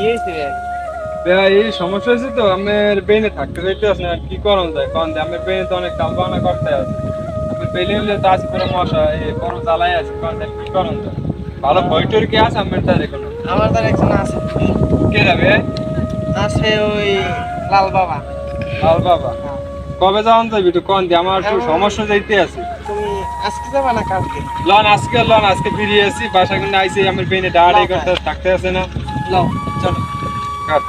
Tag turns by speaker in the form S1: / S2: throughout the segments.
S1: এই সমস্যা হয়েছে তো আমার বেনে থাকতে চাইতে আছে না, কি করণ যায় কন দে আমার বেনে তো অনেক কালবানা করতে আছে। আমি পেলে হলে তো আছে পুরো মশা এই বড় জ্বালাই আছে, কন দে কি করণ যায়। ভালো বইটর কি আছে আমার তার কোনো?
S2: আমার তার একজন আছে।
S1: কে যাবে?
S2: আছে ওই লাল বাবা।
S1: লাল বাবা? কবে যাওয়ান যাবি তো কন দে, আমার একটু সমস্যা যাইতে আছে।
S2: তুমি আজকে যাবা না কালকে?
S1: লন আজকে ফিরে আসি, বাসা কিন্তু আইসি আমার বেনে ডাড় এই করতে থাকতে আছে না।
S2: লাও চলো
S1: কাট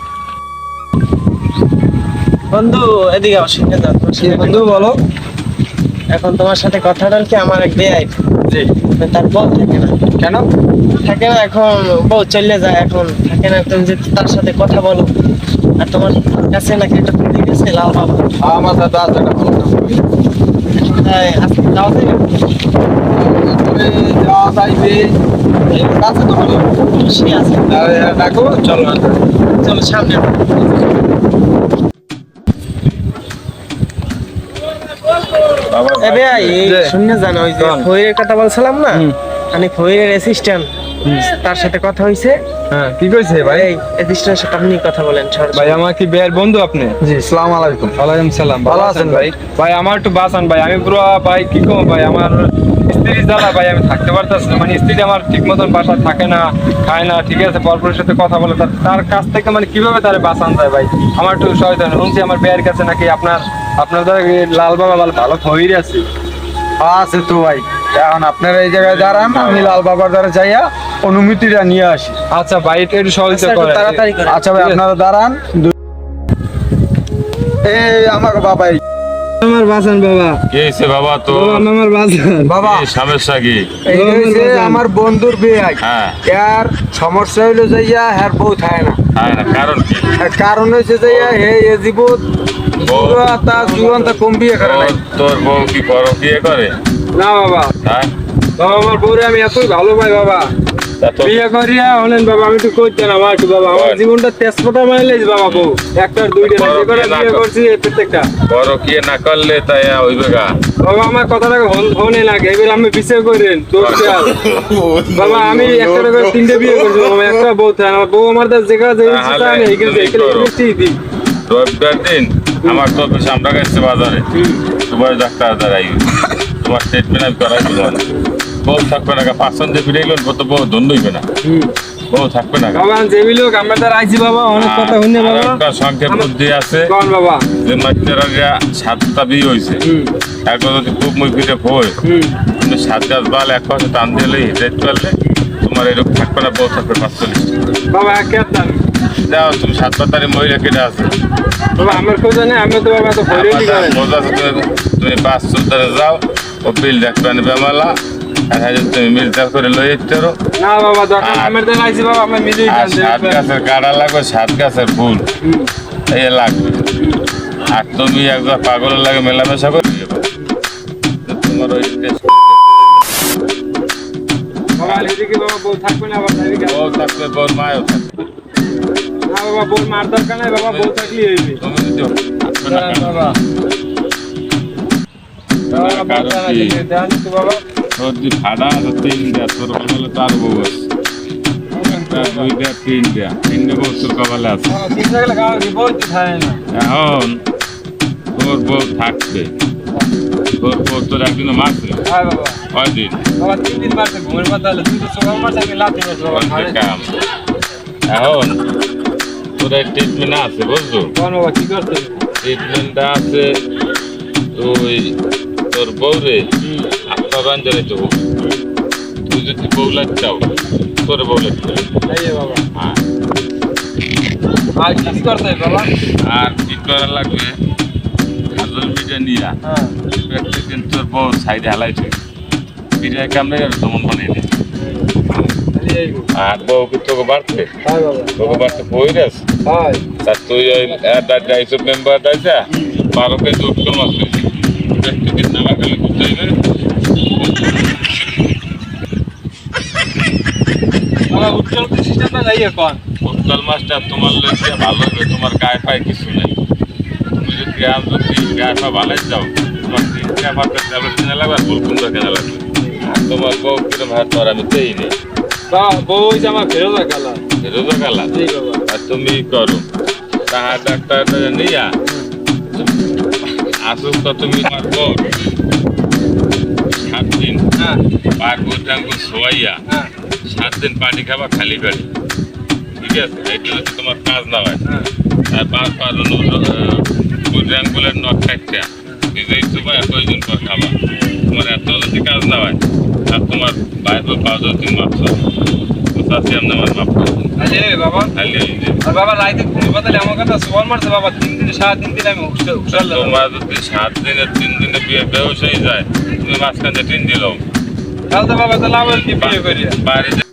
S2: বন্ধু, এদিকে আসো।
S1: বন্ধু বলো।
S2: এখন তোমার সাথে কথা বল কি আমার এক বেয়াই
S1: জি।
S2: তার বউ থাকে না।
S1: কেন
S2: থাকে না, এখন বউ চলে যায়, এখন থাকে না। তুমি যদি তার সাথে কথা বলো, আর তোমার কাছে নাকি একটা পুঁজি গেছে লাল বাবা।
S1: আমার দাদা আছে একটা ভালো
S2: আজকে যাওয়া যায়
S1: যাওয়া যাইবে কাছে তো ভালো
S2: খুশি আছে।
S1: ডাকো চলো
S2: চলো সামনে। শুনে জানো ওই যে ফইরের কথা বলছিলাম না, মানে ফইরের অ্যাসিস্ট্যান্ট, তার সাথে কথা হইছে।
S1: হ্যাঁ কি কইছে ভাই?
S2: এই অ্যাসিস্ট্যান্টের সাথে আপনি কথা বলেন।
S1: ভাই আমার কি বের বন্ধু আপনি?
S3: জি, আসসালামু আলাইকুম।
S1: ওয়ালাইকুম সালাম।
S3: ভালো আছেন ভাই?
S1: ভাই আমার একটু বাঁচান ভাই, আমি পুরো ভাই কি কম ভাই, আমার স্ত্রী জ্বালা ভাই, আমি থাকতে পারতেছি না। মানে স্ত্রী আমার ঠিক মতন বাসা থাকে না, খায় না, ঠিক আছে, পরপুরের সাথে কথা বলে, তার কাছ থেকে মানে কিভাবে তারে বাঁচান যায় ভাই, আমার একটু সহায়তা শুনছি আমার বেয়ের কাছে নাকি আপনাদের লাল বাবা ভালো ফইর আছে।
S3: আছে তো ভাই, এখন আপনারা এই জায়গায় দাঁড়ান, আমি লাল বাবার দ্বারা যাইয়া অনুমতিটা নিয়ে আসি।
S1: আচ্ছা ভাই এটা একটু সহযোগিতা করেন।
S2: তাড়াতাড়ি করে।
S3: আচ্ছা ভাই, আপনারা দাঁড়ান। এই আমার বাবাই।
S1: আমার বাঁচান বাবা,
S4: কি হয়েছে বাবা? তো
S1: আমার বাঁচান
S3: বাবা,
S4: কি সমস্যা কি?
S3: এই হইছে আমার বন্ধুর বিয়ে।
S4: হ্যাঁ।
S3: এর সমস্যা হইলো যাইয়া হ্যার বউ থাকে না।
S4: হ্যাঁ না, কারণ কি?
S3: আর কারণ হইছে যাইয়া হে এ জীবন পুরো তার জীবনটা কম বিয়ে করে নাই।
S4: তোর বউ কি করো বিয়ে করে?
S1: না বাবা,
S4: হ্যাঁ,
S1: বাবা আমার বউরে আমি এতই ভালো পাই বাবা,
S4: তা তো
S1: বিয়ে করিয়া হলেন বাবা, আমি একটু করতে না আমার একটু বাবা, আমার জীবনটা তেজপাতা মাইলেজ বাবা, বউ একটার দুইটা না, যে করে বিয়ে করছি প্রত্যেকটা
S4: বড় কি না করলে তাই হইবে গা।
S1: বাবা আমার কথাটা হনে লাগে, এবার আমি বিচার করেন বাবা, আমি একটা করে তিনটে বিয়ে করছি বাবা, একটা বউ থাকে, আমার বউ আমার যেখানে আমি দিই।
S4: রবিবার দিন আমার তো অফিস আমরা গেছে বাজারে, তোমার ডাক্তার দাঁড়াই তোমার ট্রিটমেন্ট আমি করাই দিলাম। বউ থাকবে না, পাঁচজন যে ফিরে গেলেন কত বউ ধন্য হইবে না, বউ থাকবে না।
S1: বাবা যে লোক আমরা তার আইছি বাবা, অনেক কথা শুনে বাবা।
S4: একটা সংক্ষেপ বুদ্ধি আছে
S1: কোন বাবা?
S4: যে মাত্র 7টা বিয়ে হয়েছে, এখন যদি খুব মুখ ফিরে ভয় কিন্তু 7 গাছ বাল এক পাশে টান দিলে হেঁটে চললে তোমার এরকম থাকবে না, বউ থাকবে 45।
S1: বাবা কেতান
S4: যাও তুমি 7 পাতারি মহিলা কেটে আছে
S1: বাবা, আমার খোঁজা নেই, আমি তো বাবা তো ভরে নি করেন।
S4: তুমি 5 সুতারে যাও, ও বিল দেখবে বেমালা, আর হ্যাঁ তুমি মিলতার করে লই যেতে পারো।
S1: না বাবা দরকার আমার দেন আইছি বাবা, আমি মিলিয়ে
S4: আর 7 গাছের কাটা লাগবে, 7 গাছের ফুল এই লাগবে। আর তুমি একবার পাগলের লাগে মেলামেশা করে তোমার ওই
S1: বাবা এদিকে বাবা বউ থাকবে না বাবা,
S4: বউ থাকবে, বউর মায়ও থাকবে।
S1: না বাবা বউ মার দরকার নাই বাবা, বউ থাকলেই হইবে।
S4: তুমি যদি থাকবে না কেন?
S1: বাবা
S4: কারণ কি?
S1: দেন তো বাবা,
S4: সর্দি ফাটা আছে 3 দেয়া, তোর কপালে তার বউ আছে 2 দেয়া 3 দেয়া, 3 বউ তোর কপালে আছে।
S1: ঠিক থাকলে গাও কি বউ থাকে না।
S4: এখন তোর বউ থাকবে, তোর বউ তোর একদিনও মারছে
S1: হ্যাঁ বাবা,
S4: কয়দিন?
S1: বাবা 3 দিন মারছে ঘুমের মাথা হলে, তুই তো সকাল মারছে আমি লাথি মারছি বাবা।
S4: করছে কাম। এখন তোর ট্রিটমেন্ট আছে বুঝছো?
S1: কোন বাবা কি করতে?
S4: ট্রিটমেন্টটা আছে, তুই তোর বউরে আত্মবান জানাইতে হবে। তুই যদি বউ লাগছাও তোর বউ লাগছে।
S1: এই বাবা
S4: হ্যাঁ,
S1: আর কি করতে হবে বাবা?
S4: আর কি করা লাগবে? হাজল পিঠা নিয়া
S1: হ্যাঁ
S4: প্রত্যেকদিন তোর বউ সাইডে হালাইছে, পিঠা কামড়ে যাবে তেমন বানিয়ে দে।
S1: এই গো
S4: আর বউ কি তোকে বাড়তে,
S1: হ্যাঁ বাবা
S4: তোকে বাড়তে বই রেস।
S1: হ্যাঁ
S4: তা তুই ওই ডাইসব মেম্বার ডাইসা 12 কেজি উৎকল মাছ পেয়েছি, প্রত্যেকদিন নামা খেলে বুঝতে হইবে।
S1: বাবা উত্তর সিস্টেমটা নাই এখন।
S4: উৎকল মাছটা তোমার লইতে ভালো হবে, তোমার গায়ে পায়ে কিছু নেই। তুমি যদি গায়ে পা ভালাই যাও, তোমার 3-4 ট্যাবলেট কিনা লাগবে আর ফুলকুমড়া কেনা লাগবে। আর তোমার বউ কিরম হাত তোমার আমি দেই নেই।
S1: বাবা বউ হইছে আমার ফেরত গেল।
S4: রোজা কালা
S1: জি বাবা।
S4: আর তুমি করো তাহার ডাক্তার নিয়া আসুক তো তুমি আমার বউ 7 দিন
S1: হ্যাঁ
S4: পার বুটাঙ্গ শোয়াইয়া
S1: হ্যাঁ
S4: 7 দিন পানি খাবা খালি পেটে ঠিক আছে এটা যদি তোমার কাজ না হয়
S1: হ্যাঁ
S4: আর 5 বুটাঙ্গুলের নখ কাটটা নিজেই তোমার কয়দিন পর খাবা তোমার এত যদি কাজ না হয় আর তোমার বাইরে পাওয়া তুমি মাপছো তাতে আমার মাপ
S1: আরে বাবা
S4: খালি
S1: আর বাবা রাইতে ঘুমবা তাহলে আমার কথা সোয়াল মারছে বাবা 3 দিন 7 দিন দিলে আমি হুশাল
S4: তোমার যদি 7 দিনে 3 দিনে বিয়ে বেউস হয়ে যায় তুমি মাঝখানে 3 দিলাও
S1: তাহলে তো বাবা তাহলে আবার কি বিয়ে করি
S4: বাইরে